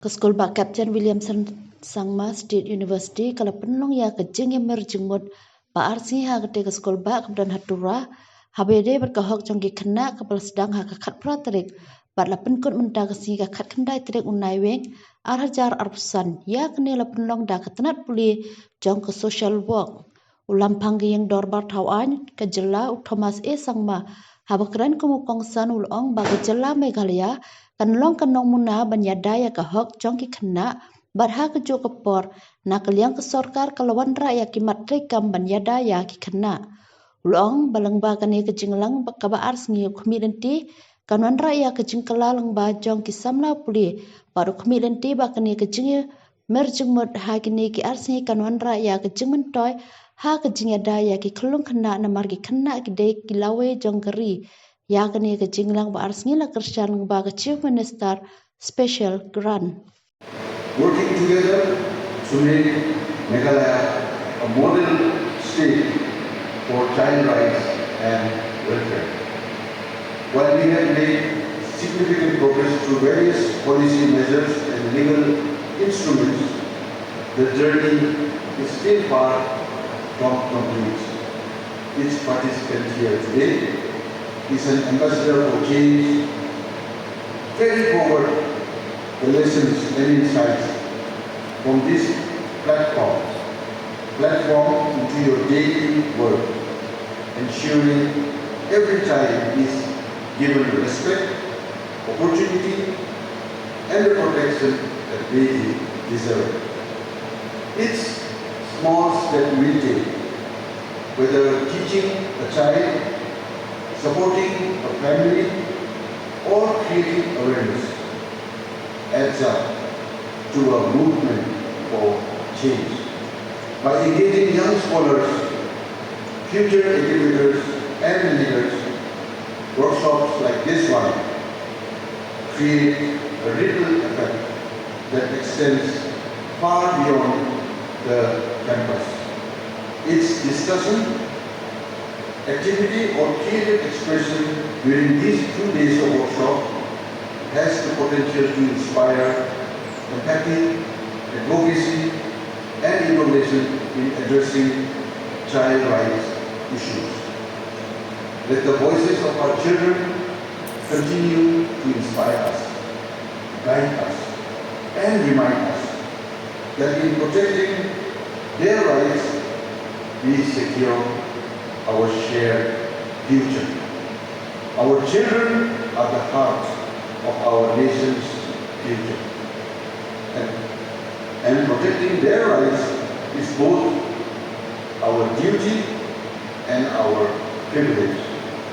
Ke School ba Captain Williamson Sangma State University kalau penong ya kejeng yang merjengmut ba arsi ha gede ke School ba kemudian hatura habede berkahok jonggi kena kapal sedang ha kakat praterik bat la penkut menta kesi kakat kendai terik unai weng arhajar arpusan ya kene la penong da ketenat puli jong ke social work ulam panggi yang dorbar tawan ke jylla Thomas Sangma habakran kumukongsan ulong ba ke jylla Meghalaya kan long kan nongmuna banyada ya kahok jong ki khynnah barha ke jo kepor na kaliang ke sorkar kalawan raya ki matrikam banyada ya ki khynnah ulong balang ba kan ke jinglang kaba ars ngi community kanwan raya ke jingkalalang ba jong ki samla puli baru community ba kan ke jing merjing mod ha kini ki ars ngi kanwan raya ke jingmentoy ha ke jingada ya ki kelung khynnah na margi khynnah ki de ki lawe jong keri ya kene ke jinglang ba ars ngila kerjaan ba ke Chief Minister Special Grant. Working together to make Meghalaya a model state for child rights and welfare. While we have made significant progress through various policy measures and legal instruments, the journey is still far from complete. Each participant here today is an ambassador for change, carry forward the lessons and insights from this platform into your daily work, ensuring every child is given respect, opportunity, and the protection that they deserve. It's small step we take, whether teaching a child, supporting a family, or creating awareness, adds up to a movement for change. By engaging young scholars, future educators, and leaders, workshops like this one create a ripple effect that extends far beyond the campus. Its discussion, activity or creative expression during these 2 days of workshop has the potential to inspire empathy, advocacy, and innovation in addressing child rights issues. Let the voices of our children continue to inspire us, guide us, and remind us that in protecting their rights, we secure our shared future. Our children are the heart of our nation's future. And protecting their rights is both our duty and our privilege.